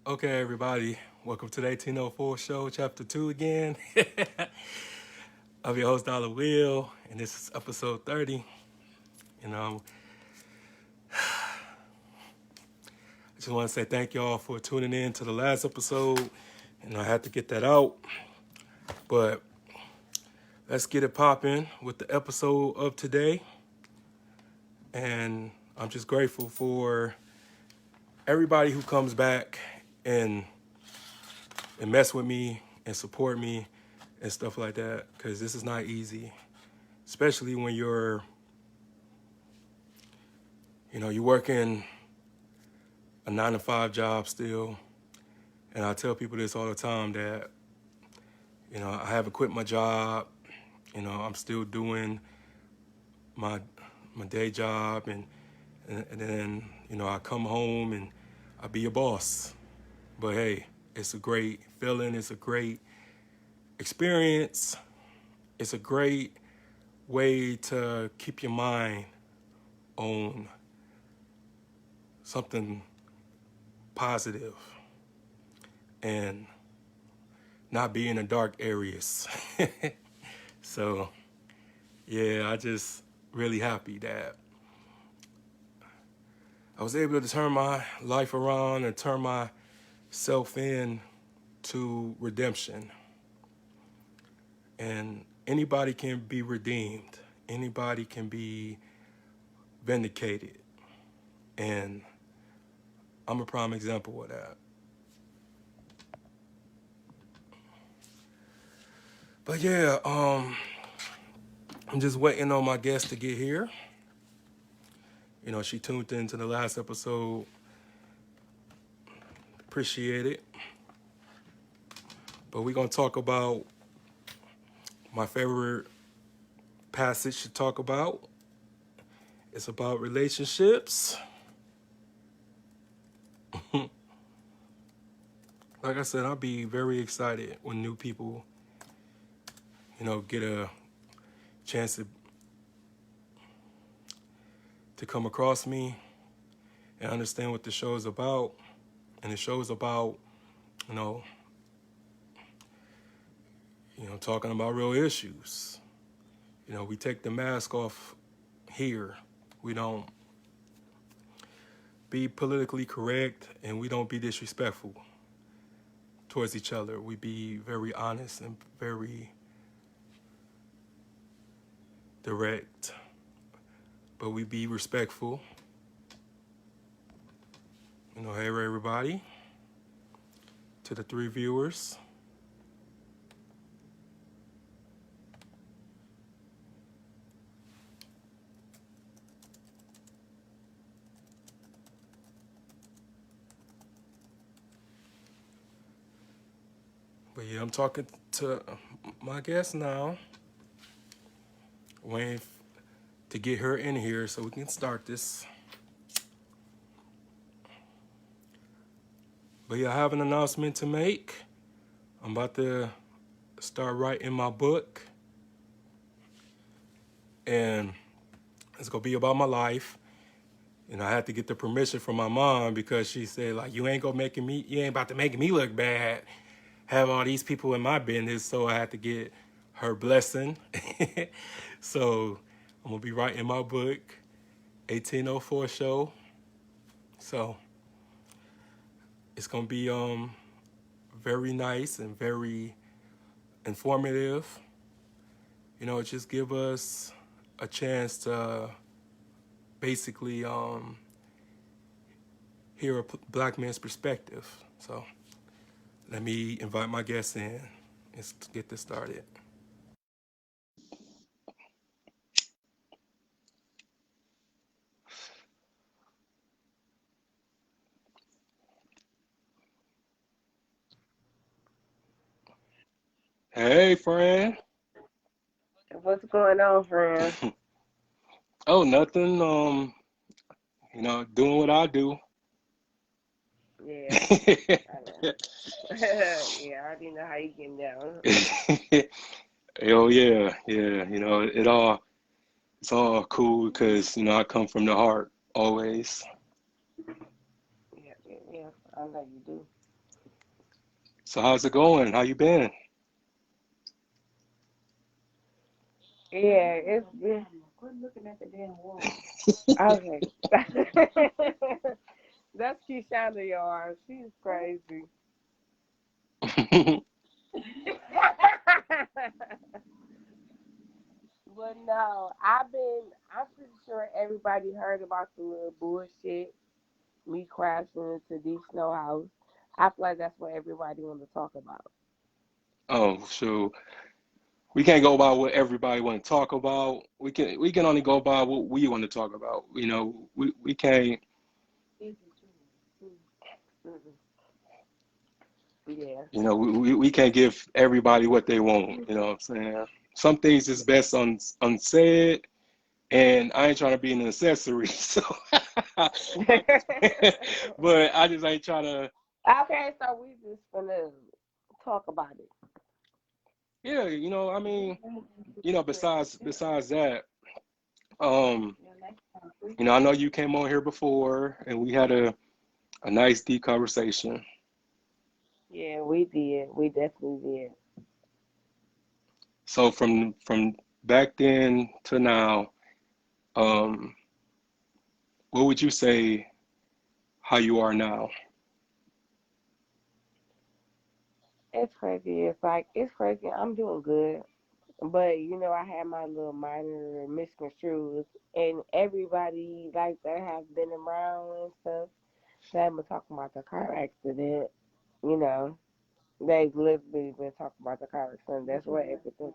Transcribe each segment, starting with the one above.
Okay, everybody, welcome to the 1804 show, chapter 2 again. I'm your host, Dollar Will, and this is episode 30. You know, I just want to say thank y'all for tuning in to the last episode, and I had to get that out. But let's get it popping with the episode of today. And I'm just grateful for everybody who comes back and mess with me and support me and stuff like that, because this is not easy, especially when you're working a 9 to 5 job still. And I tell people this all the time that, I haven't quit my job. I'm still doing my day job, and then, I come home and I be a boss. But hey, it's a great feeling. It's a great experience. It's a great way to keep your mind on something positive and not be in the dark areas. So, yeah, I just really happy that I was able to turn my life around and turn myself in to redemption. And anybody can be redeemed. Anybody can be vindicated. And I'm a prime example of that. But yeah, I'm just waiting on my guest to get here. She tuned into the last episode. Appreciate it. But we're going to talk about my favorite passage to talk about. It's about relationships. Like I said, I'll be very excited when new people, get a chance to come across me and understand what the show is about. And the show is about, you know, talking about real issues. We take the mask off here. We don't be politically correct, and we don't be disrespectful towards each other. We be very honest and very direct, but we be respectful. Hey everybody, to the 3 viewers. But yeah, I'm talking to my guest now, waiting to get her in here so we can start this. But yeah, I have an announcement to make. I'm about to start writing my book, and it's gonna be about my life. I had to get the permission from my mom because she said, like, you ain't about to make me look bad, have all these people in my business. So I had to get her blessing. So I'm gonna be writing my book, 1804 show. So it's gonna be very nice and very informative. Just give us a chance to basically hear a black man's perspective. So let me invite my guests in. Let's get this started. Hey, friend. What's going on, friend? Oh, nothing. Doing what I do. Yeah, I know. Yeah, I already know how you getting down. Oh yeah, yeah. It's all cool because I come from the heart always. Yeah, yeah, yeah. I know you do. So how's it going? How you been? Yeah, it's Quit looking at the damn wall. okay. That's Keisha, y'all. She's crazy. But no, I'm pretty sure everybody heard about the little bullshit, me crashing into the snow house. I feel like that's what everybody want to talk about. Oh, so we can't go by what everybody want to talk about. We can only go by what we want to talk about. We can't. Mm-mm. Yeah. We can't give everybody what they want. You know what I'm saying? Some things is best unsaid, and I ain't trying to be an accessory. So, but I just ain't trying to. Okay, so we just gonna talk about it. Yeah, I mean, besides that, um, I know you came on here before, and we had a nice deep conversation. Yeah, we did. We definitely did. So from back then to now, um, what would you say how you are now? It's crazy. It's crazy. I'm doing good. But I had my little minor misconstrued, and everybody like that have been around and stuff. They have been talking about the car accident. You know, they've literally been talking about the car accident. That's what everything.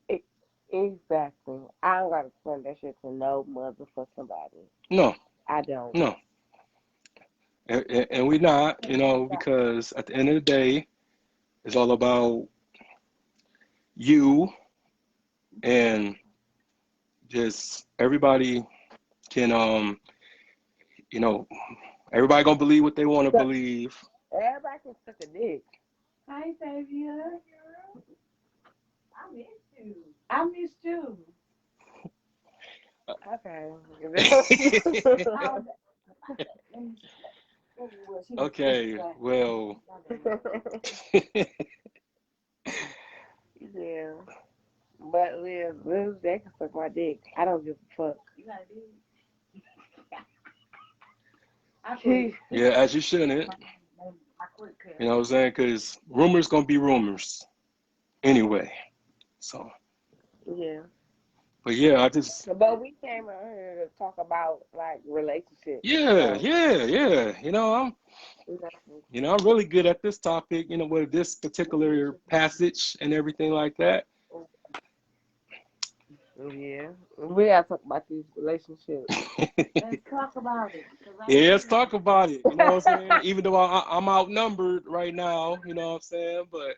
It, exactly. I don't gotta explain that shit to no motherfucking body. No, I don't. no, and we not, because at the end of the day, it's all about you and just everybody can, you know, everybody gonna believe what they want to So believe. everybody can suck a dick. Hi, Xavier. I missed you. I missed you. Okay. How let me well, she was sick, Okay, but well, my bad. Yeah. But Liz, they can suck my dick. I don't give a fuck. You got to do I quit. yeah, as you shouldn't, I quit you know cause what I'm saying? Because rumors gonna be rumors anyway. So, Yeah. but yeah, I just, But we came out here to talk about like relationships. yeah, So yeah, yeah. exactly. I'm really good at this topic. With this particular passage and everything like that. Yeah. We gotta talk about these relationships. let's talk about it. Cause I Yeah, let's need talk about it. You know what I'm saying? Even though I'm outnumbered right now, you know what I'm saying? But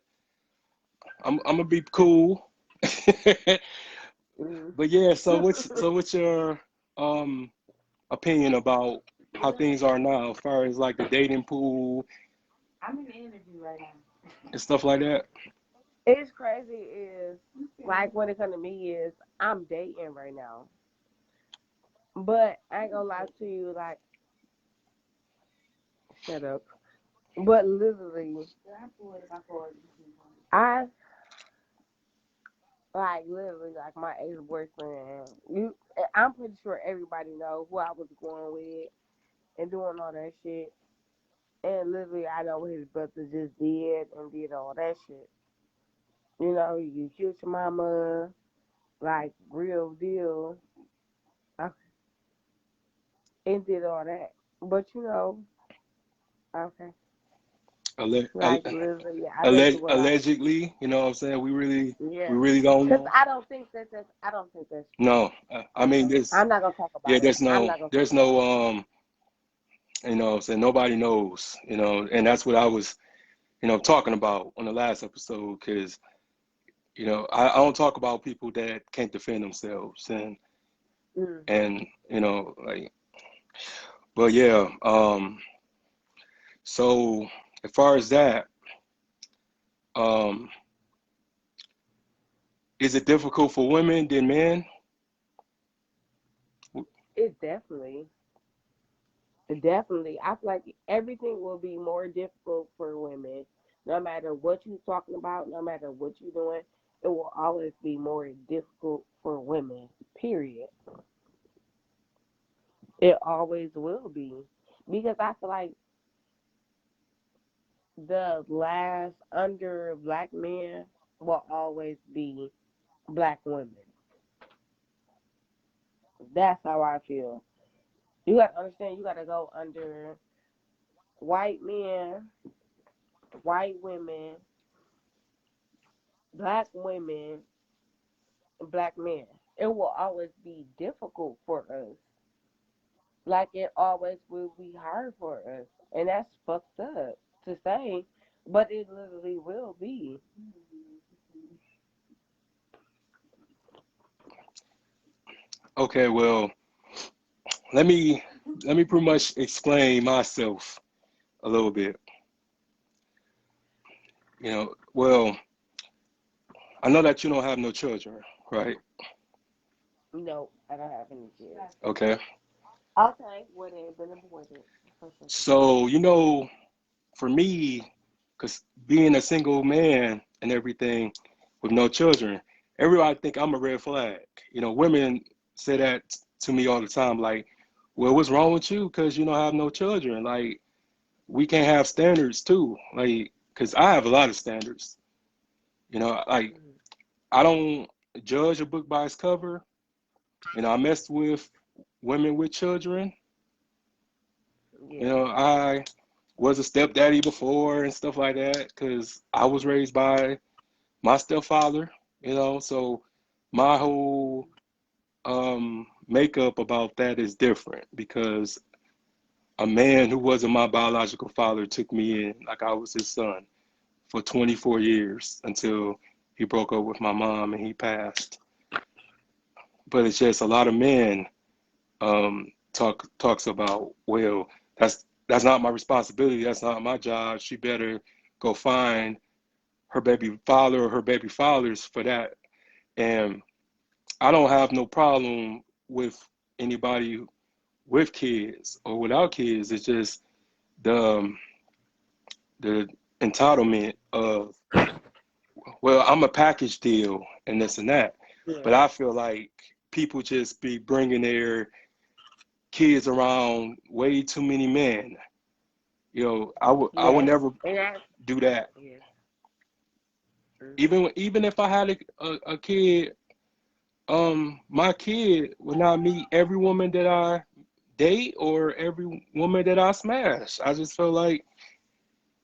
I'm gonna be cool. mm. But yeah, so what's your um opinion about how things are now, as far as like the dating pool I'm in the interview right now. and stuff like that? It's crazy is like when it comes to me is I'm dating right now. But I ain't gonna lie to you, like shut up. But literally I pulled it, I pulled I like literally like my ex boyfriend. I'm pretty sure everybody know who I was going with and doing all that shit. And literally, I know what his brother just did and did all that shit. You killed your mama, like real deal, uh, and did all that. But okay, Alle- like alle- literally, I let you out. Allegedly, you know what I'm saying? We Yeah, really don't cause know. I don't think that's true. No, I mean I'm not gonna talk yeah, about it. I'm not gonna talk there's about no, it. what I'm saying, nobody knows, and that's what I was, talking about on the last episode, because, I don't talk about people that can't defend themselves, Mm. and, like, but yeah, so as far as that, um, is it difficult for women than men? It definitely. I feel like everything will be more difficult for women No matter what you're talking about, no matter what you're doing, it will always be more difficult for women. Period. It always will be. Because I feel like the last under black men will always be black women. That's how I feel. You got to understand, you got to go under white men, white women, black women, and black men. It will always be difficult for us. Like it always will be hard for us. And that's fucked up to say, but it literally will be. Okay, well, let me let me pretty much explain myself a little bit. Well, I know that you don't have no children, right? No, I don't have any kids. Okay. Okay, well, they've been aborted. So, for me, because being a single man and everything with no children, everybody think I'm a red flag. Women say that to me all the time, like, well, what's wrong with you? Because you don't have no children. Like, we can't have standards too. Like, because I have a lot of standards. Like, Mm, I don't judge a book by its cover. I messed with women with children. yeah, I was a stepdaddy before and stuff like that because I was raised by my stepfather. So my whole makeup about that is different because a man who wasn't my biological father took me in like I was his son for 24 years until he broke up with my mom and he passed. But it's just a lot of men talks about, well, that's not my responsibility, that's not my job, she better go find her baby father or her baby fathers for that. And I don't have no problem with anybody with kids or without kids. It's just the entitlement of, well, I'm a package deal and this and that. But yeah, I feel like people just be bringing their kids around way too many men. I would yes, never and that's do that. yeah. Hmm. Even if I had a kid, my kid would not meet every woman that I date or every woman that I smash. I just feel like,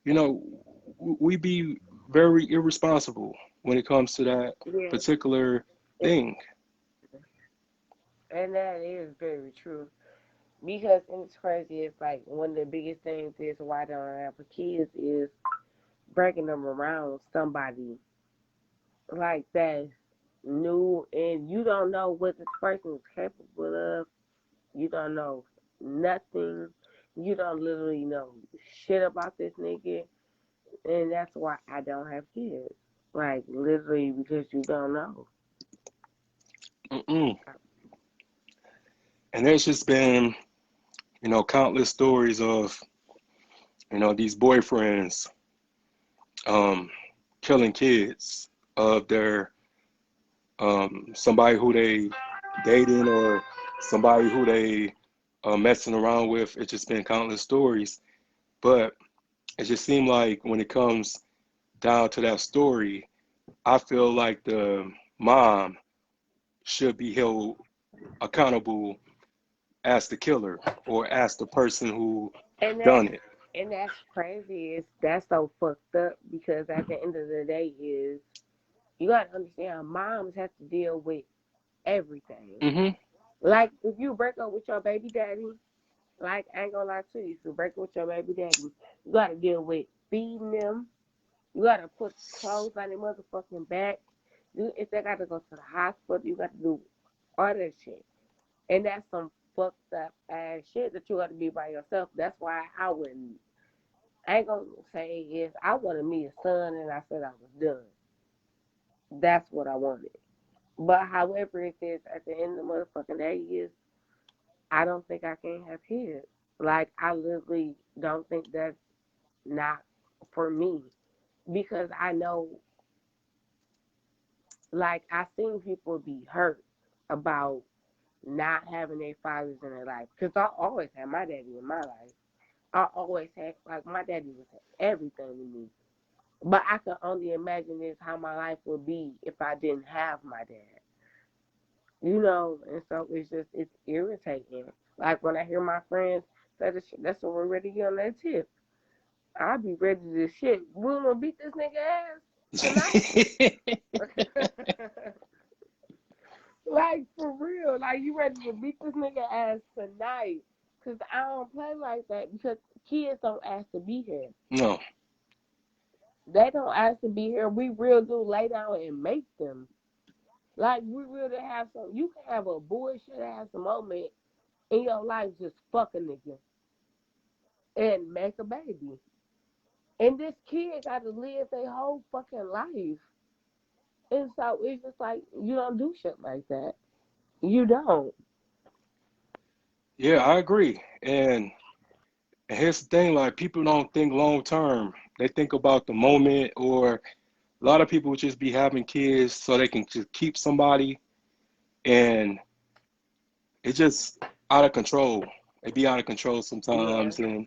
you know, we be very irresponsible when it comes to that Yeah, particular it, thing. and that is very true. Because and it's crazy. It's like one of the biggest things is why I don't have kids is breaking them around somebody like that new, and you don't know what this person is capable of. You don't know nothing. You don't literally know shit about this nigga, and that's why I don't have kids. Like literally because you don't know. Mm-mm. And there's just been, countless stories of, these boyfriends um, killing kids of their somebody who they dating or somebody who they messing around with. It's just been countless stories, but it just seemed like when it comes down to that story, I feel like the mom should be held accountable as the killer or as the person who And that done it. and that's crazy. It's that's so fucked up because at the end of the day is you gotta understand moms have to deal with everything. Hmm. Like if you break up with your baby daddy, like I ain't gonna lie to you, if you break up with your baby daddy, you gotta deal with feeding them. You gotta put clothes on their motherfucking back. If they gotta go to the hospital, you gotta do all that shit. And that's some fucked up ass shit that you gotta be by yourself. That's why I wouldn't. I ain't gonna say is I wanted me a son and I said I was done. That's what I wanted. But however it is at the end of the motherfucking day is I don't think I can have kids. Like I literally don't think that's not for me. because I know, like, I seen people be hurt about not having their fathers in their life. Because I always had my daddy in my life. I always had, like, my daddy was everything to me. But I can only imagine this how my life would be if I didn't have my dad. You know, and so it's irritating. Like when I hear my friends say the shit, that's when we're ready to get on that tip. I'll be ready to shit. We gonna beat this nigga ass tonight. Like for real. Like you ready to beat this nigga ass tonight. Cause I don't play like that because kids don't ask to be here. No. They don't ask to be here. We real do lay down and make them. Like we really have some. You can have a bullshit ass moment in your life, just fuck a nigga and make a baby. And this kid got to live their whole fucking life. And so it's just like you don't do shit like that. You don't. Yeah, I agree. And here's the thing, like people don't think long term. They think about the moment, or a lot of people would just be having kids so they can just keep somebody, and it's just out of control. It be out of control Yeah. sometimes, and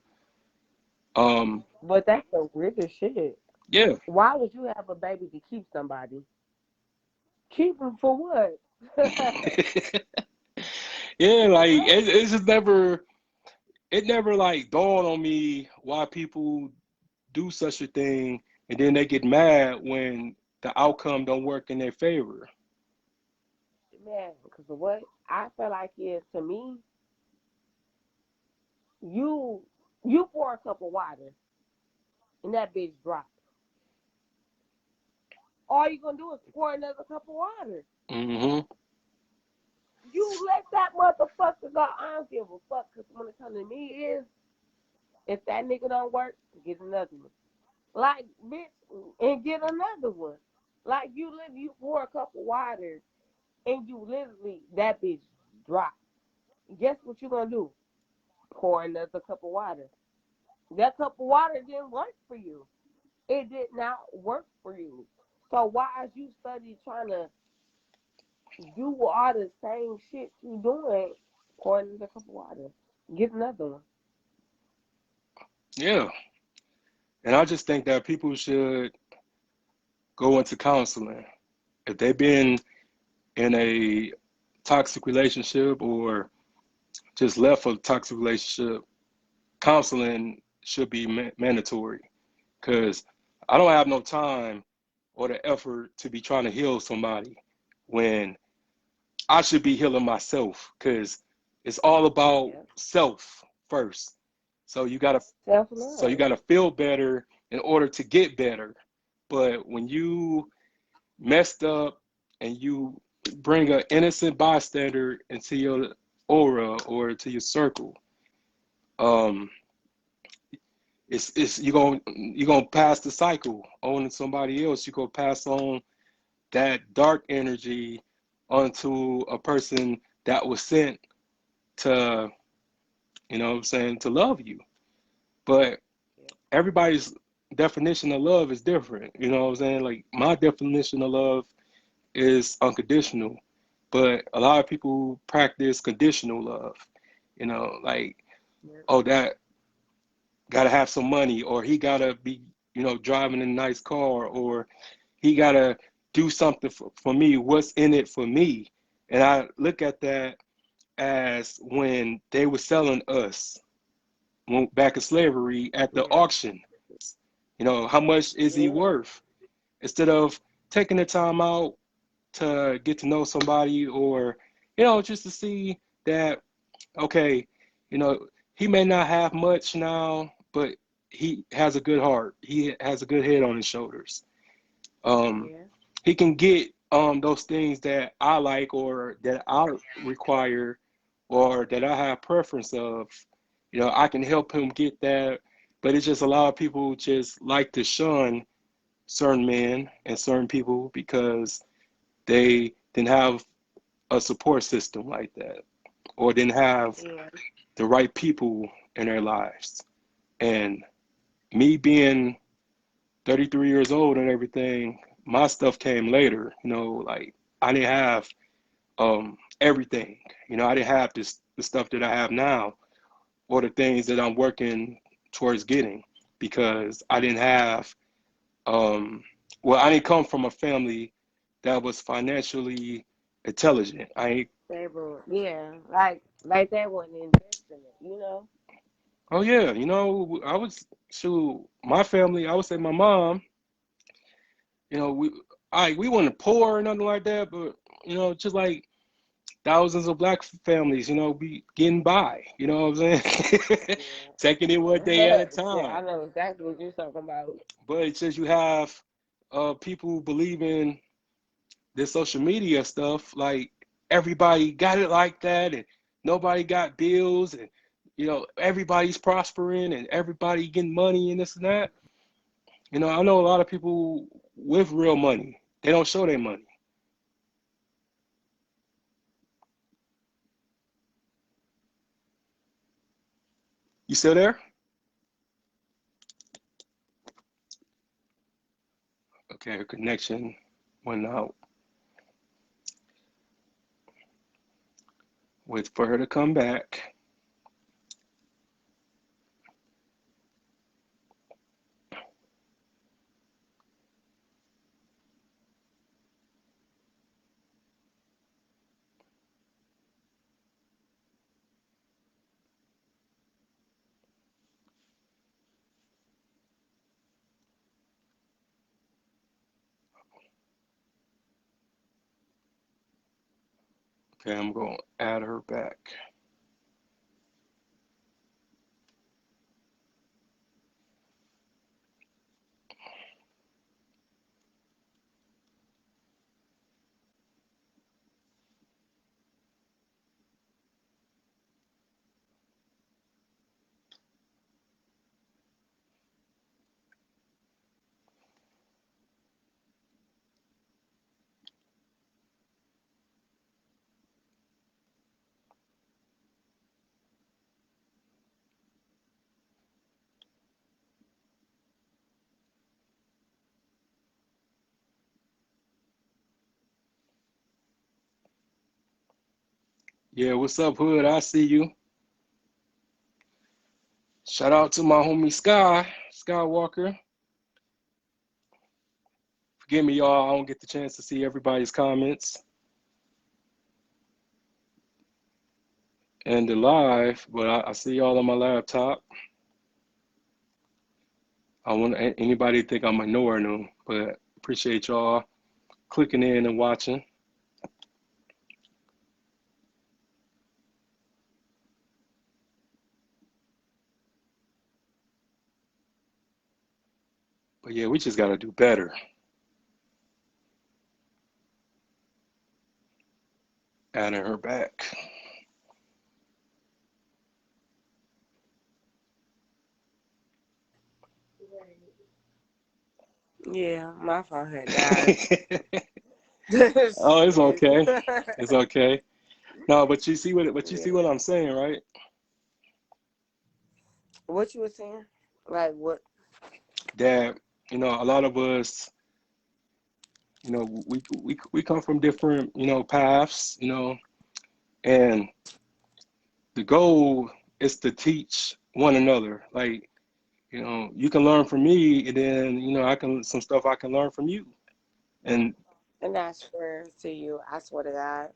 um, But that's the weirdest shit. yeah, Why would you have a baby to keep somebody? Keep them for what? yeah, like What? it's just never like dawned on me why people do such a thing, and then they get mad when the outcome don't work in their favor. Man, because of what I feel like is to me, you you pour a cup of water and that bitch drop. All you gonna do is pour another cup of water. Hmm. You let that motherfucker go. I don't give a fuck. Cause when it comes to me, is if that nigga don't work, get another one. Like bitch, and get another one. Like you pour a cup of water and you literally that bitch drop. Guess what you gonna do? Pour another cup of water. That cup of water didn't work for you. It did not work for you. So why is you study trying to do all the same shit you doing? Pour another cup of water. Get another one. Yeah, and I just think that people should go into counseling if they've been in a toxic relationship or just left a toxic relationship. Counseling should be mandatory because I don't have no time or the effort to be trying to heal somebody when I should be healing myself because it's all about Yeah. self first. So you gotta Self so you love. gotta feel better in order to get better. But when you messed up and you bring an innocent bystander into your aura or to your circle, um, it's you're gonna pass the cycle on to somebody else. You're gonna pass on that dark energy onto a person that was sent to, what I'm saying, to love you. But Yeah. everybody's definition of love is different. You know what I'm saying? Like my definition of love is unconditional, but a lot of people practice conditional love. Like, Yeah. oh, that gotta have some money, or he gotta be, driving a nice car, or he gotta do something for me. What's in it for me? And I look at that as when they were selling us back in slavery at the Yeah. auction. How much is he Yeah. worth? Instead of taking the time out to get to know somebody, or just to see that, okay, you know he may not have much now, but he has a good heart, he has a good head on his shoulders. um Yeah. he can get those things that I like or that I require or that I have preference of. I can help him get that. But it's just a lot of people just like to shun certain men and certain people because they didn't have a support system like that, or didn't have Yeah. the right people in their lives. And me being 33 years old and everything, my stuff came later. Like I didn't have everything. I didn't have the stuff that I have now or the things that I'm working towards getting because I didn't have um well, I didn't come from a family that was financially intelligent. I ain't Stable. Yeah, like that wasn't investing it. Oh yeah, I was shoot my family, I would say my mom, we weren't poor or nothing like that, but just like thousands of black families, be getting by, you know what I'm saying? Taking it one day at Yeah. a Shit, time. I know exactly what you're talking about. But it's just you have people who believe in this social media stuff, like everybody got it like that, and nobody got bills, and everybody's prospering, and everybody getting money and this and that. I know a lot of people with real money. They don't show their money. You still there? Okay, her connection went out. Wait for her to come back. Okay, I'm going to add her back. Yeah, what's up, Hood? I see you. Shout out to my homie Skywalker. Forgive me, y'all. I don't get the chance to see everybody's comments and the live, but I see y'all on my laptop. I want anybody to think I'm ignoring them, but appreciate y'all clicking in and watching. But yeah, we just got to do better. Adding her back. Yeah, my phone had died. Oh, it's Shit. okay. It's okay. No, but you see what I'm saying, right? What you were saying? Like what? That a lot of us, we come from different paths, and the goal is to teach one another. Like you can learn from me, and then I can some stuff I can learn from you. And And I swear to you, I swear to God,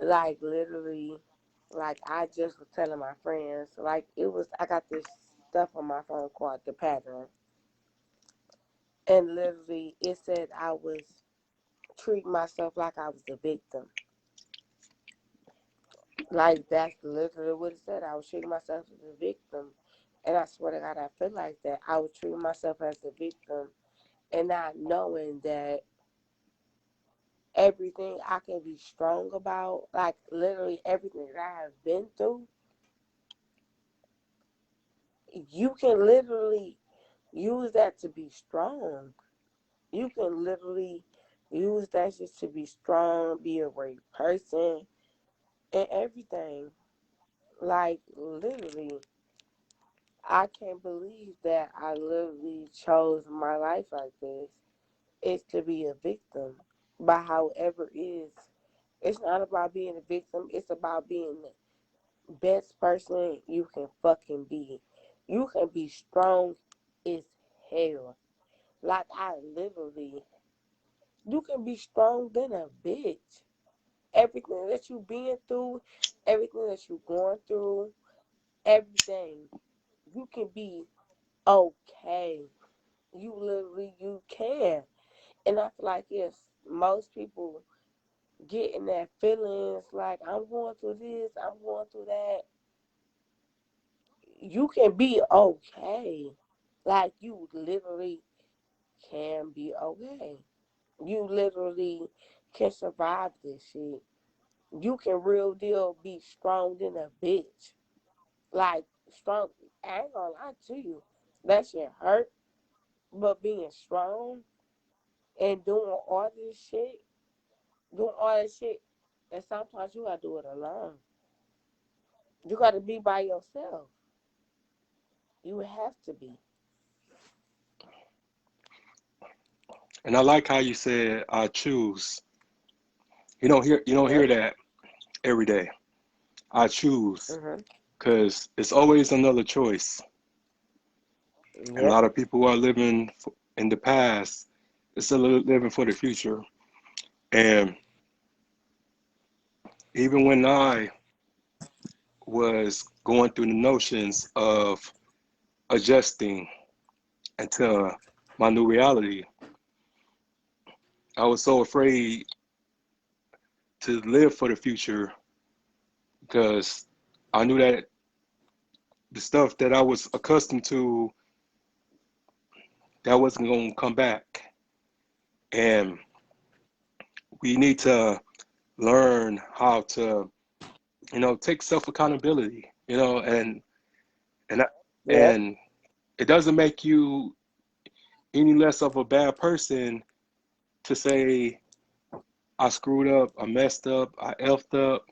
like literally, like I just was telling my friends, like it was. I got this stuff on my phone called the pattern, and literally it said I was treating myself like I was the victim. Like that's literally what it said. I was treating myself as a victim. And I swear to God, I feel like that. I was treating myself as a victim and not knowing that everything I can be strong about, like literally everything that I have been through, you can literally use that to be strong. You can literally use that just to be strong, be a great person, and everything. Like literally, I can't believe that I literally chose my life like this. Is to be a victim. But however it is, it's not about being a victim. It's about being the best person you can fucking be. You can be strong as hell. Like I literally, you can be strong than a bitch. Everything that you been through, everything that you going through, everything, you can be okay. You can. And I feel like yes, most people getting that feelings like I'm going through this, I'm going through that. You can be okay. Like you literally can be okay. You literally can survive this shit. You can real deal be strong than a bitch. Like strong. I ain't gonna lie to you. That shit hurt. But being strong and doing all this shit, doing all this shit, and sometimes you gotta do it alone. You gotta be by yourself. You have to be. And I like how you said I choose. You don't hear Yep. that every day. I choose Mhm. because it's always another choice. And a Yep. lot of people who are living in the past, they're still living for the future. And even when I was going through the notions of adjusting into my new reality, I was so afraid to live for the future because I knew that the stuff that I was accustomed to, that wasn't going to come back. And we need to learn how to, take self accountability, and Yep. and it doesn't make you any less of a bad person to say I screwed up, I messed up, I effed up.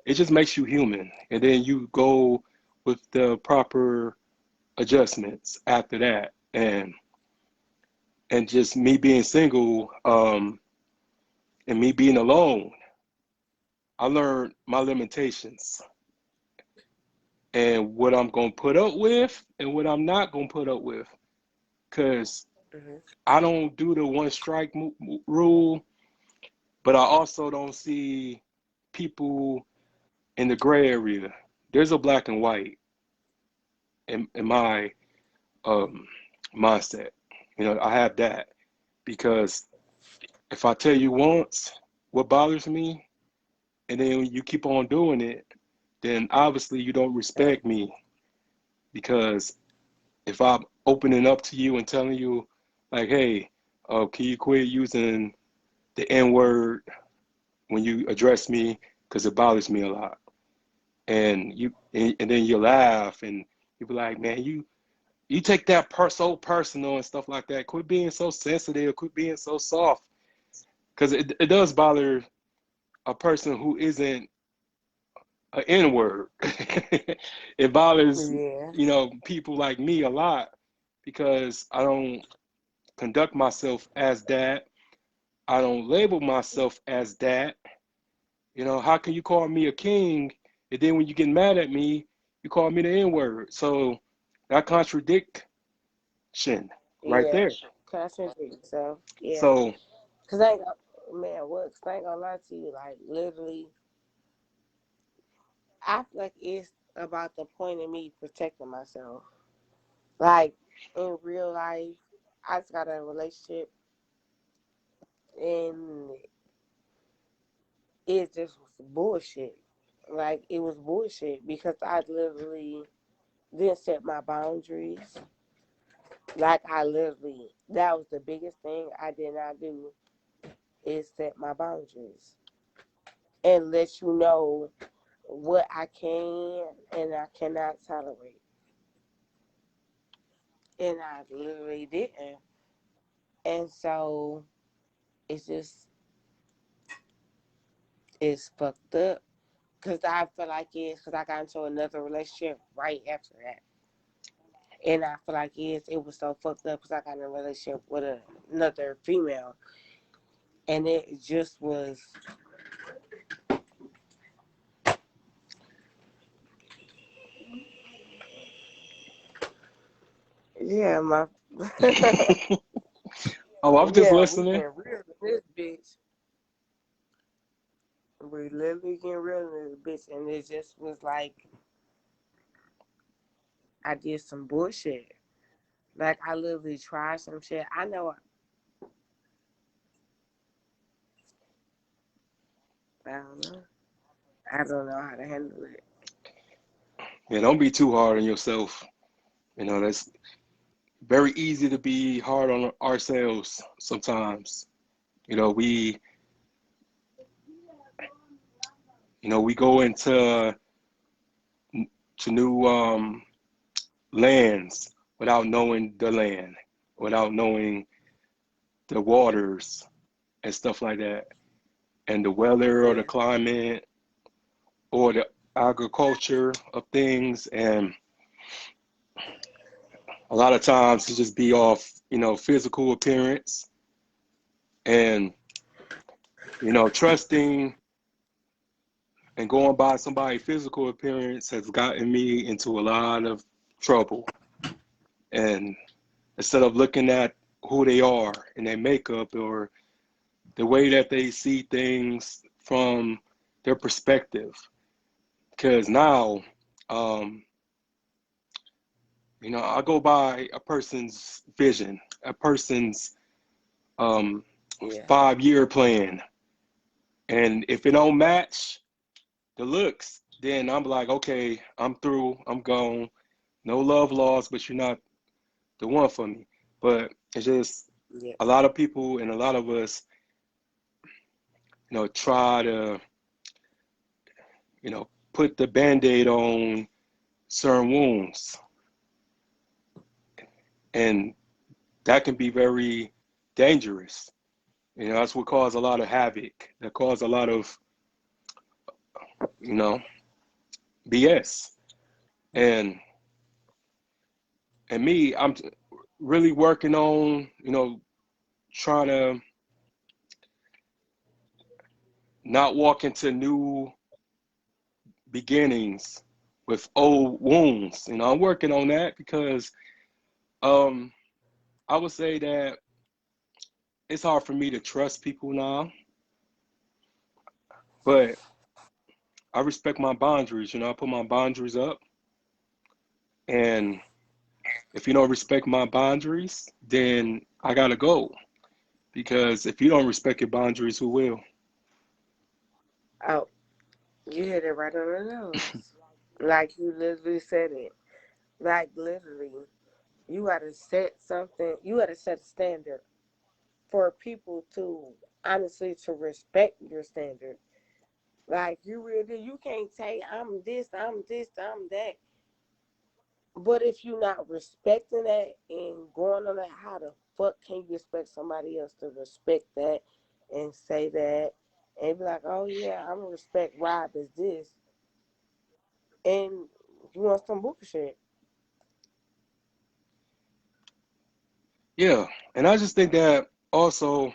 It just makes you human, and then you go with the proper adjustments after that. And just me being single, and me being alone, I learned my limitations and what I'm gonna put up with and what I'm not gonna put up with. Cause Mhm. I don't do the one strike rule, but I also don't see people in the gray area. There's a black and white in my um, mindset. I have that because if I tell you once what bothers me, and then you keep on doing it, then obviously you don't respect me because if I'm opening up to you and telling you, like, hey, can you quit using the N word when you address me because it bothers me a lot, and then you laugh and you be like, man, you take that so personal and stuff like that. Quit being so sensitive. Quit being so soft because it does bother a person who isn't an N word. It bothers Yeah. people like me a lot because I don't conduct myself as that. I don't label myself as that. How can you call me a king and then when you get mad at me, you call me the N word? So that contradiction right Yeah. there. Concentrate yourself. Yeah. So Cause I ain't gonna, man, what? Cause I ain't gonna lie to you. Like literally, I feel like it's about the point of me protecting myself. Like in real life, I just got a relationship and it just was bullshit. Like it was bullshit because I literally didn't set my boundaries. Like I literally, that was the biggest thing I did not do is set my boundaries and let you know what I can and I cannot tolerate. And I literally didn't. And so it's just, it's fucked up. Because I feel like it's because I got into another relationship right after that. And I feel like it was so fucked up because I got in a relationship with another female, and it just was, yeah, my, Oh, I'm just yeah, we listening. getting real in this bitch. We literally getting real in this bitch, and it just was like I did some bullshit. Like I literally tried some shit. I know I don't know. I don't know how to handle it. Yeah, don't be too hard on yourself. That's very easy to be hard on ourselves sometimes. You know, we we go into to new lands without knowing the land, without knowing the waters and stuff like that, and the weather or the Yeah, climate or the agriculture of things. And a lot of times it just be off, physical appearance and, trusting and going by somebody's physical appearance has gotten me into a lot of trouble. And instead of looking at who they are and their makeup or the way that they see things from their perspective, because now, um, I go by a person's vision, a person's um, yeah. 5-year plan, and if it don't match the looks, then I'm like, okay, I'm through, I'm gone. No love lost, but you're not the one for me. But it's just Yeah. a lot of people and a lot of us, try to, put the band-aid on certain wounds. And that can be very dangerous. That's what caused a lot of havoc. That caused a lot of, you know, BS. And me, I'm really working on, trying to not walk into new beginnings with old wounds. I'm working on that because um, I would say that it's hard for me to trust people now, but I respect my boundaries. I put my boundaries up, and if you don't respect my boundaries, then I gotta go. Because if you don't respect your boundaries, who will? Oh, you hit it right on the nose. Like you literally said it. Like literally, you gotta set something. You gotta set a standard for people to honestly to respect your standard. Like you really, you can't say I'm this, I'm this, I'm that. But if you're not respecting that and going on that, how the fuck can you expect somebody else to respect that and say that and be like, oh yeah, I'm gonna respect Rob as this, and you want some bullshit? Yeah, and I just think that also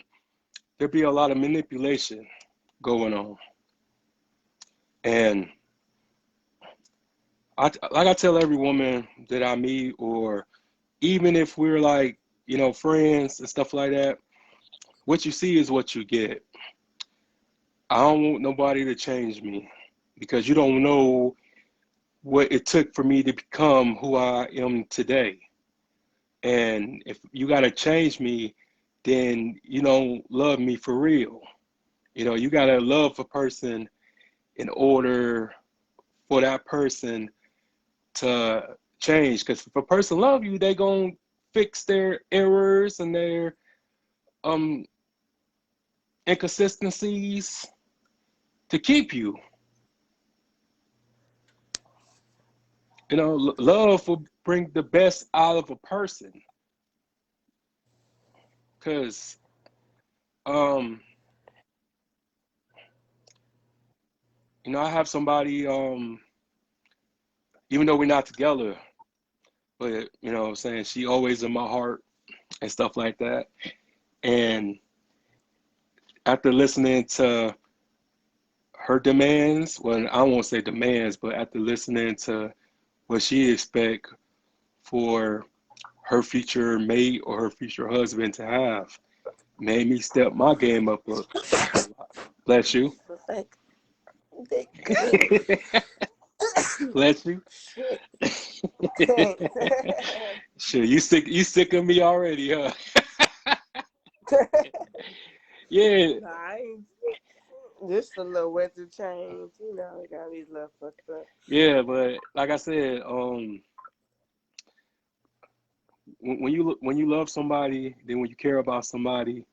there be a lot of manipulation going on, and I tell every woman that I meet, or even if we're like friends and stuff like that, what you see is what you get. I don't want nobody to change me because you don't know what it took for me to become who I am today. And if you got to change me, then you don't love me for real. You got to love a person in order for that person to change. Because if a person love you, they going to fix their errors and their um inconsistencies to keep you. Love will bring the best out of a person. Because um I have somebody, even though we're not together, but you know what I'm saying, she always in my heart and stuff like that. And after listening to her demands, well, I won't say demands, but after listening to what she expect for her future mate or her future husband to have, made me step my game up a lot. Bless you. Thank you. Bless you. Shit. Shit, you sick of me already, huh? Yeah. Nah, I ain't just a little weather change, you know, I got these little fucked up. Yeah, but like I said, when you love somebody, then when you care about somebody,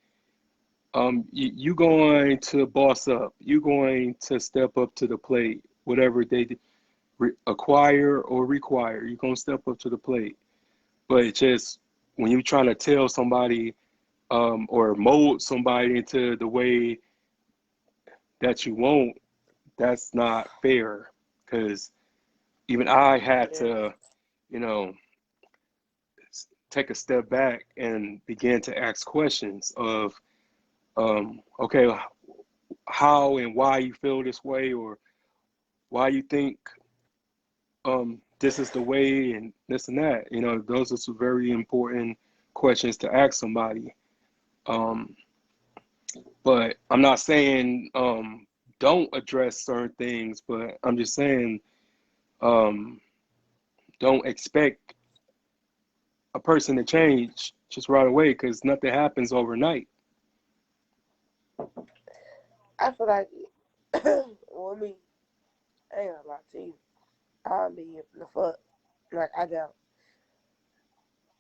you going to boss up. You going to step up to the plate, whatever they acquire or require. You're gonna step up to the plate. But it's just when you're trying to tell somebody or mold somebody into the way that you want, that's not fair. Because even I had Yeah. to, you know, take a step back and begin to ask questions of, okay, how and why you feel this way, or why you think this is the way, and this and that. You know, those are some very important questions to ask somebody. Um, but I'm not saying don't address certain things, but I'm just saying um, don't expect a person to change just right away, because nothing happens overnight. I feel like, well, me, I ain't gonna lie to you. I'll be in the fuck. Like, I don't.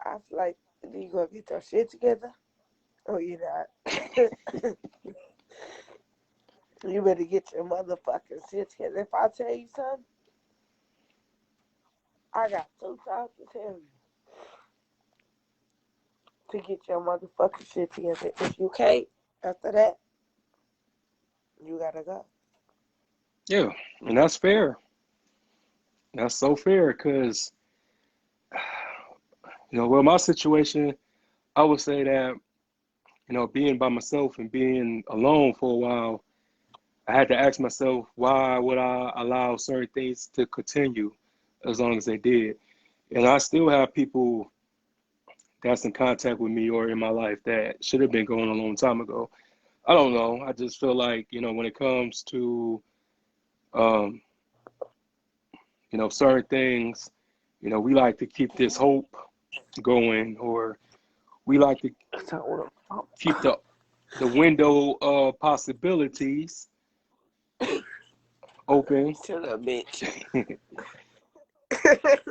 I feel like you gonna get your shit together or you not. You better get your motherfucking shit together. If I tell you something, I got 2 times to tell you to get your motherfucking shit together. If you can't, after that, you gotta go. Yeah, and that's fair. That's so fair, because well, my situation, I would say that being by myself and being alone for a while, I had to ask myself, why would I allow certain things to continue as long as they did? And I still have people that's in contact with me or in my life that should have been going a long time ago. I don't know. I just feel like, when it comes to, um, certain things, we like to keep this hope going, or we like to keep the window of possibilities open. Shut up, bitch.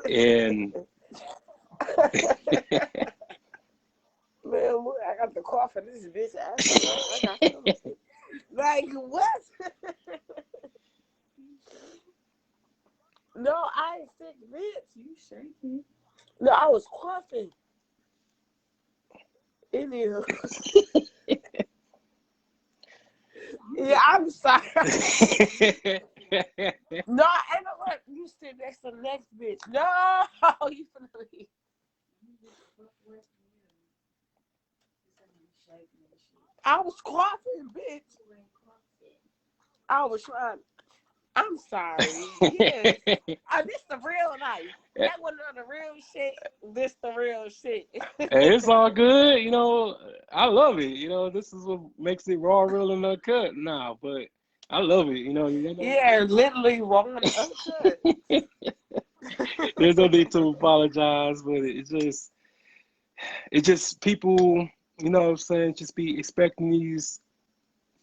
And Man, I got the cough in this bitch ass. I got something. Like, what? No, I ain't sick, bitch. You shaking. No, I was coughing. In here. Yeah, I'm sorry. No, ain't no what. You sit next to the next bitch. No, you finna leave. I was coughing, bitch. I was trying. I'm sorry. Yes. This the real life. That wasn't the real shit. This the real shit. Hey, it's all good. I love it. This is what makes it raw, real, and uncut now. But I love it. Yeah, literally raw and uncut. There's no need to apologize, but it's just people, what I'm saying, just be expecting these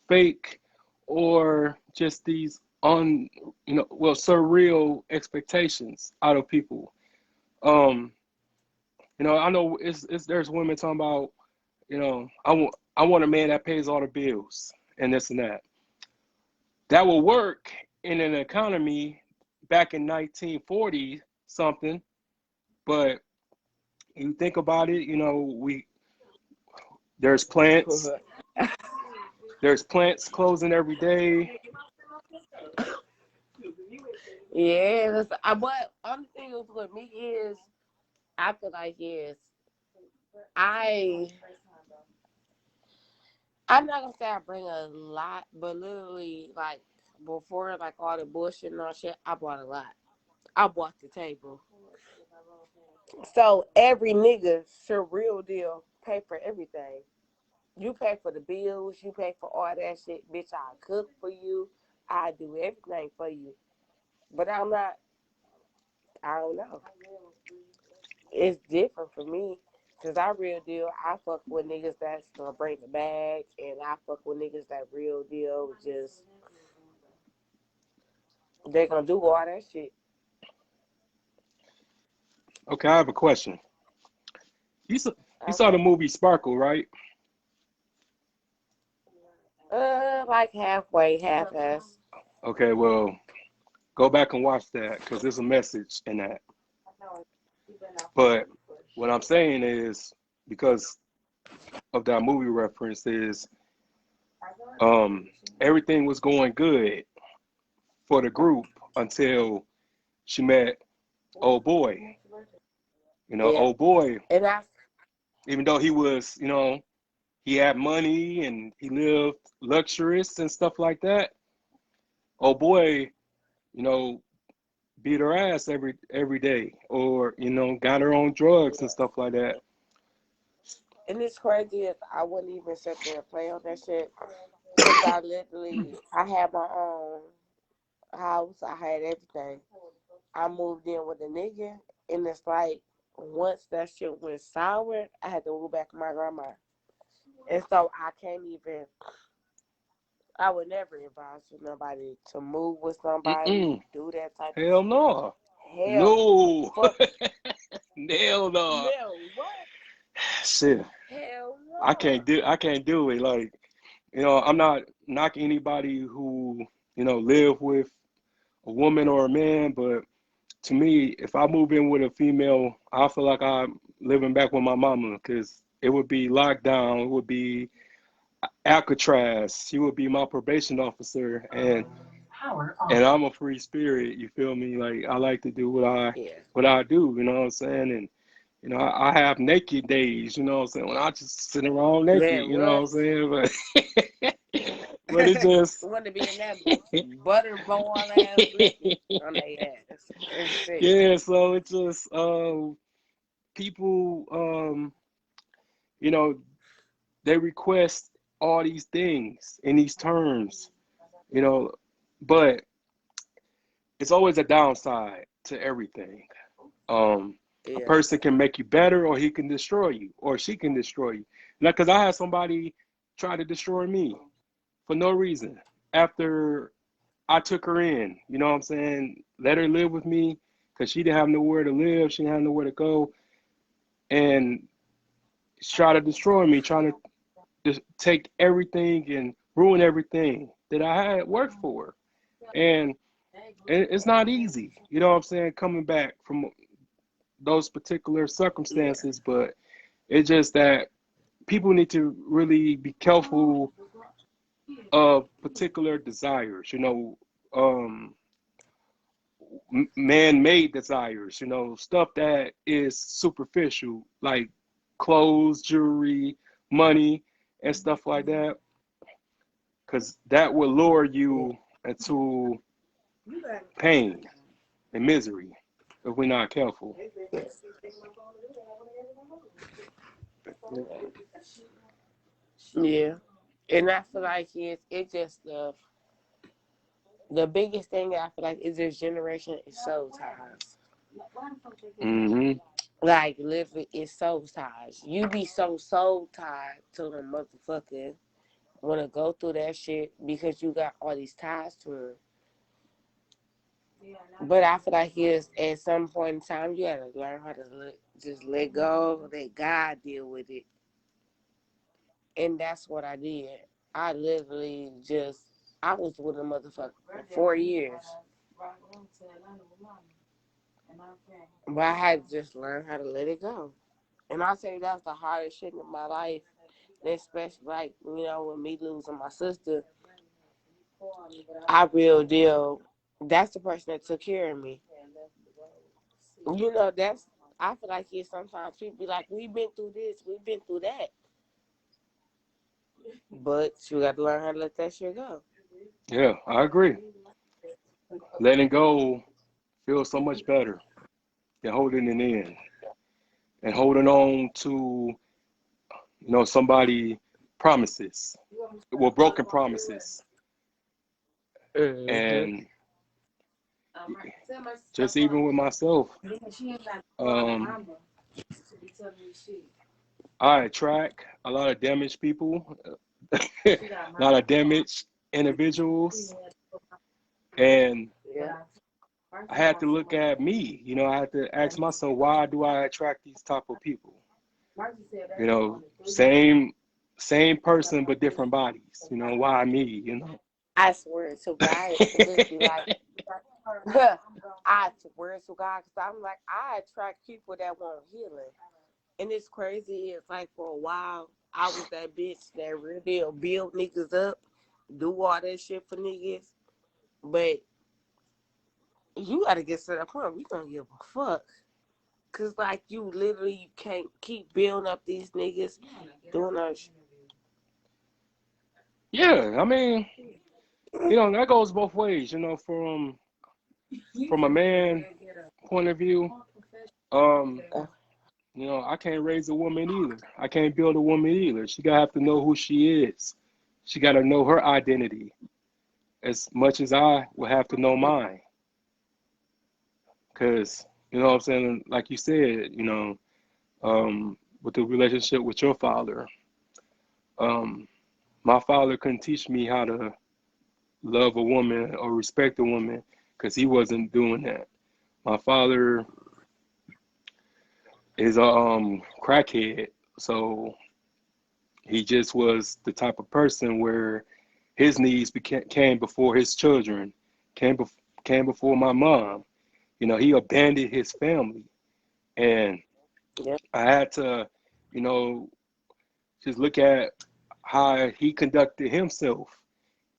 fake or just these surreal expectations out of people. I know it's there's women talking about, I want a man that pays all the bills and this and that. That will work in an economy back in 1940 something, but you think about it, there's plants, closing every day. Yeah, but only thing with me is I feel like yes, I I'm not gonna say I bring a lot, but literally like before like all the bullshit and all shit, I bought a lot. I bought the table. So every nigga should real deal pay for everything. You pay for the bills, you pay for all that shit, bitch. I cook for you, I do everything for you. But I'm not. I don't know. It's different for me. Cause I real deal, I fuck with niggas that's gonna bring the bag, and I fuck with niggas that real deal just they gonna do all that shit. Okay, I have a question. You saw the Okay. movie Sparkle, right? Like halfway, half ass. Okay, well, go back and watch that because there's a message in that. But what I'm saying is because of that movie reference is um everything was going good for the group until she met old boy. Yeah. Old boy, And I even though he was, he had money and he lived luxurious and stuff like that. Old boy, you know, beat her ass every day, or got her on drugs and stuff like that. and it's crazy if I wouldn't even sit there and play on that shit. Cause I had my own house. I had everything. I moved in with a nigga, and it's like once that shit went sour, I had to move back to my grandma. And so I can't even. I would never advise for nobody to move with somebody, Mm-mm. do that type of Hell shit. no. Hell no. No. Fuck Hell no. no. What? Shit. Hell I no. can't do I can't do it. Like, I'm not knocking anybody who, live with a woman or a man, but to me, if I move in with a female, I feel like I'm living back with my mama because it would be lockdown, it would be Alcatraz. She would be my probation officer, and I'm a free spirit. You feel me? Like I like to do what I Yeah. what I do. You know what I'm saying? And I have naked days. You know what I'm saying? When I just sit around naked. Man, You know what what? I'm saying? But it just Want to be in that butterball ass naked on their ass. It's sick. yeah. So it just people you know they request all these things in these terms. You know, but it's always a downside to everything. A Yeah. person can make you better, or he can destroy you, or she can destroy you. Now, because I had somebody try to destroy me for no reason after I took her in. You know what I'm saying? Let her live with me because she didn't have nowhere to live, she didn't have nowhere to go, and try to destroy me, trying to just take everything and ruin everything that I had worked for. And it's not easy, you know what I'm saying, coming back from those particular Yeah. circumstances, but it's just that people need to really be careful of particular desires, man-made desires, stuff that is superficial, like clothes, jewelry, money, and stuff like that, because that will lure Yeah. you into pain and misery if we're not careful. Yeah. And I feel like it's just the biggest thing I feel like is this generation is soul ties. Hmm. Like literally it's soul ties. You be so soul tied to the motherfucker wanna go through that shit because you got all these ties to him. But I feel like it's at some point in time you gotta learn how to just let go, let God deal with it. And that's what I did. I literally just I was with a motherfucker for 4 years. But I had to just learn how to let it go. And I'll tell you that was the hardest shit in my life. Especially like, with me losing my sister, I real deal that's the person that took care of me. That's I feel like it sometimes people be like, we've been through this, we've been through that. But you got to learn how to let that shit go. Yeah, I agree. Letting go feels so much better than holding it in and holding on to, somebody promises, well, broken promises. Mm-hmm. And just even with myself, um, I attract a lot of damaged people, a lot of damaged individuals, and Yeah. I had to look at me. I had to ask myself, why do I attract these type of people? Same person but different bodies. Why me? I swear to God, I used to just be like, I swear to God, because I'm like, I attract people that want healing. And it's crazy. It's like for a while, I was that bitch that really build niggas up, do all that shit for niggas. But you got to get to the point where you don't give a fuck. Because, like, you literally can't keep building up these niggas doing that shit. Yeah, I mean, that goes both ways. From a man point of view, um, I can't raise a woman either. I can't build a woman either. She gotta have to know who she is. She gotta know her identity as much as I would have to know mine. Cause what I'm saying, like you said, with the relationship with your father, um, my father couldn't teach me how to love a woman or respect a woman because he wasn't doing that. My father is a crackhead, so he just was the type of person where his needs came before his children, came came before my mom. He abandoned his family, and Yeah. I had to, you know, just look at how he conducted himself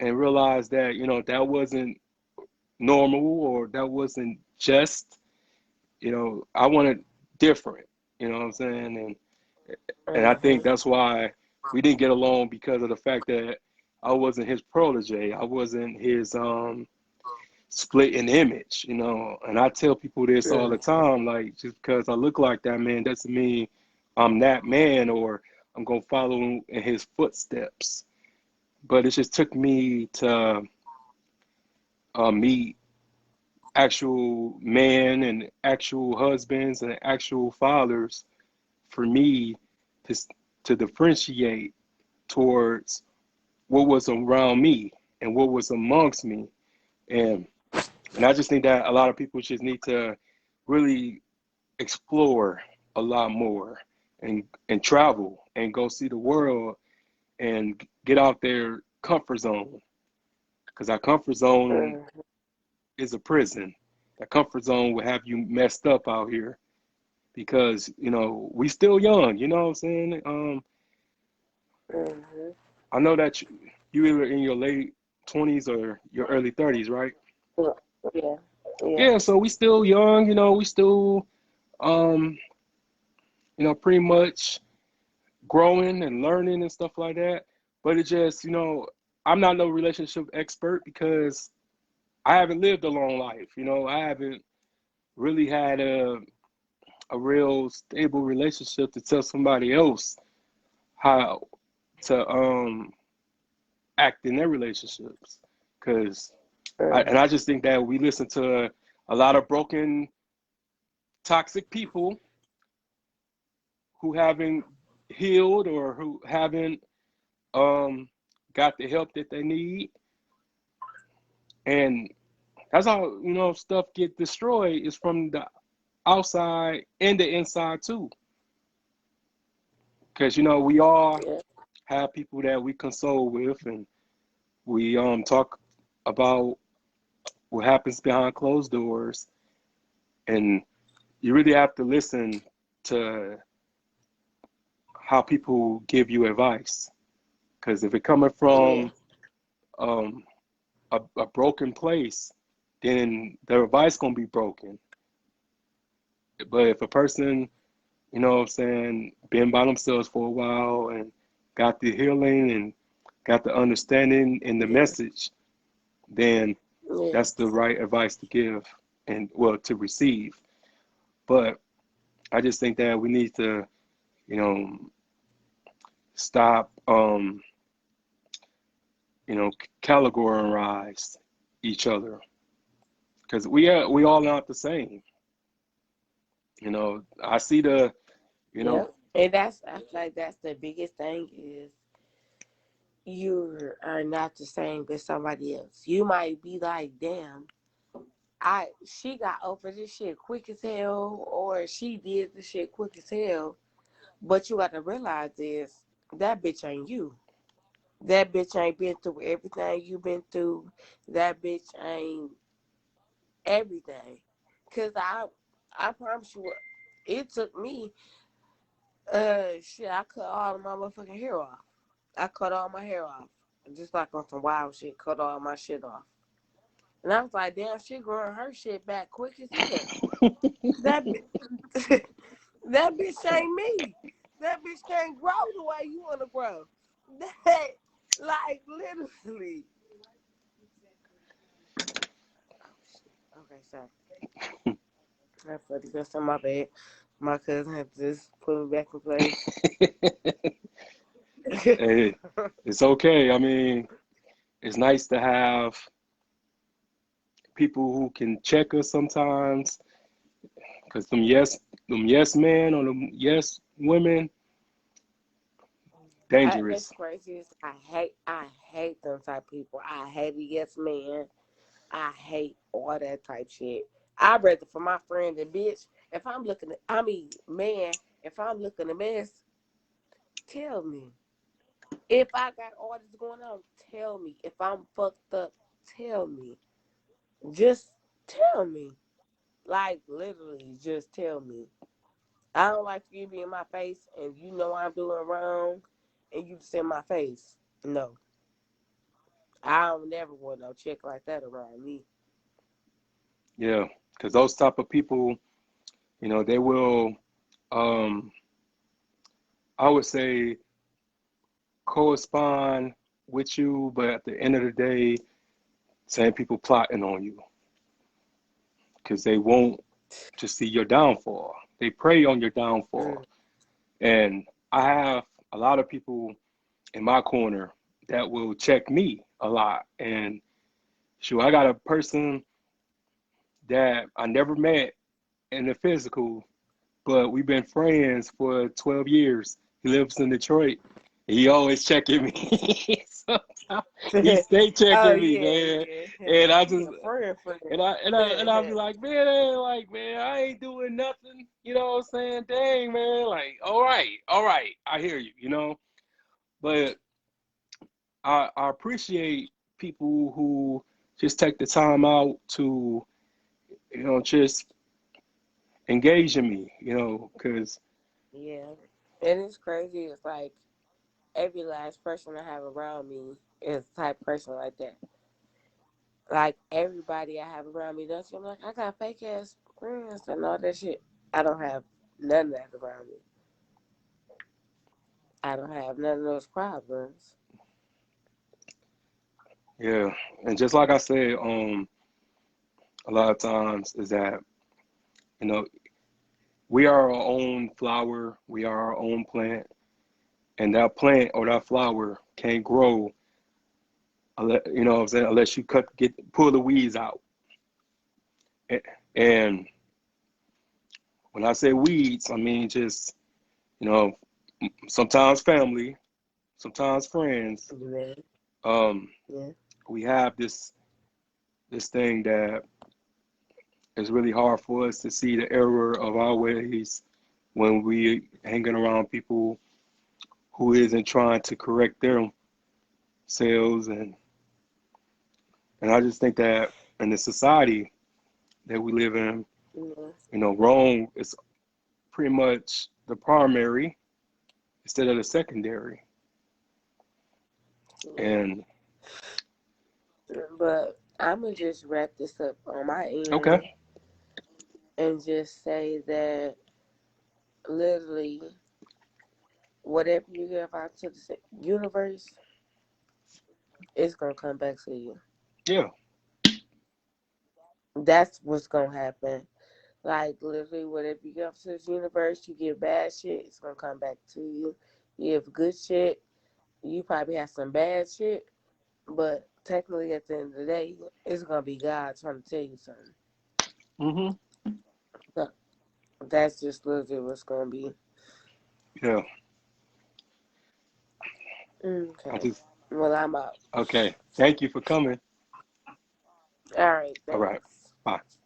and realize that that wasn't normal or that wasn't just. I wanted different. You know what I'm saying? And I think Mm-hmm. that's why we didn't get along because of the fact that I wasn't his protege. I wasn't his split in image, And I tell people this all the time, like just because I look like that man doesn't mean I'm that man or I'm gonna follow in his footsteps. But it just took me to meet actual men and actual husbands and actual fathers for me to to differentiate towards what was around me and what was amongst me. And I just think that a lot of people just need to really explore a lot more and travel and go see the world and get out their comfort zone, because our comfort zone Mm-hmm. is a prison. That comfort zone will have you messed up out here because we still young. You know what I'm saying? Mm-hmm. I know that you either in your late 20s or your early 30s, right? Yeah. Yeah. Yeah, so we still young. We still um pretty much growing and learning and stuff like that. But it just, I'm not no relationship expert because I haven't lived a long life. I haven't really had a real stable relationship to tell somebody else how to act in their relationships. Cause I just think that we listen to a lot of broken, toxic people who haven't healed or who haven't um, got the help that they need, and that's how stuff get destroyed is from the outside and the inside too. Because we all Yeah. have people that we console with, and we talk about what happens behind closed doors, and you really have to listen to how people give you advice. Because if it coming Yeah. from um, a broken place, then their advice gonna be broken. But if a person, you know what I'm saying, been by themselves for a while and got the healing and got the understanding and the Yeah. message, then that's the Yes. right advice to give and well to receive. But I just think that we need to, you know, stop you know, categorize each other because we all not the same. You know, I see the, you know, Yep. And that's I feel like that's the biggest thing is you are not the same as somebody else. You might be like, damn, she got over this shit quick as hell, or she did this shit quick as hell. But you gotta realize is that bitch ain't you. That bitch ain't been through everything you been through. That bitch ain't everything. Cause I promise you, it took me. Shit, I cut all my motherfucking hair off. I cut all my hair off, just like on some wild shit. Cut all my shit off, and I was like, damn, she growing her shit back quick as hell. That that bitch ain't me. That bitch can't grow the way you want to grow. That, like, literally. Okay, sorry. That's funny. That's on my bed. My cousin had to just put me back in place. hey, it's okay. I mean, it's nice to have people who can check us sometimes because them yes men or them yes women, That's dangerous. crazy. I hate them type of people. I hate a yes man. I hate all that type shit. I'd rather for my friend and bitch. If I'm looking at, I mean, man, if I'm looking a mess, tell me. If I got all this going on, tell me. If I'm fucked up, tell me. Just tell me. Like, literally, just tell me. I don't like for you to be in my face and you know I'm doing wrong and you just in my face. No. I don't never want no chick like that around me. Yeah, because those type of people, you know, they will, um, I would say, correspond with you, but at the end of the day, same people plotting on you because they want to see your downfall. They prey on your downfall. Mm. And I have a lot of people in my corner that will check me a lot. And sure, I got a person that I never met in the physical, but we've been friends for 12 years. He lives in Detroit. He always checking me. Sometimes he stay Oh checking me, yeah, man. yeah. And I He just a friend and I'll be friend. like, man, I ain't doing nothing. You know what I'm saying? Dang, man. Like, all right, I hear you. You know, but I appreciate people who just take the time out to, you know, just engage in me. You know, because Yeah. And it's crazy. It's like every last person I have around me is the type of person like that. Like everybody I have around me does. I'm like, I got fake ass friends and all that shit. I don't have none of that around me. I don't have none of those problems. yeah, and just like I said, a lot of times is that you know we are our own flower, we are our own plant, and that plant or that flower can't grow, you know what I'm saying, unless you pull the weeds out. And when I say weeds, I mean just you know sometimes family, sometimes friends. Yeah. Um, Yeah. we have this thing that is really hard for us to see the error of our ways when we hanging around people who isn't trying to correct themselves and I just think that in the society that we live in, Yeah. you know, wrong is pretty much the primary instead of the secondary. Yeah. And But I'm gonna just wrap this up on my okay, end. and just say that literally whatever you give out to the universe, it's gonna come back to you. Yeah. That's what's gonna happen. Like literally, whatever you give to the universe, you give bad shit, it's gonna come back to you. You give good shit, you probably have some bad shit, but technically at the end of the day, it's gonna be God trying to tell you something. Mm-hmm. So that's just literally what's gonna be. Yeah. I Okay. just Well, I'm out. okay. Thank you for coming. All right. All right. Thanks. Bye.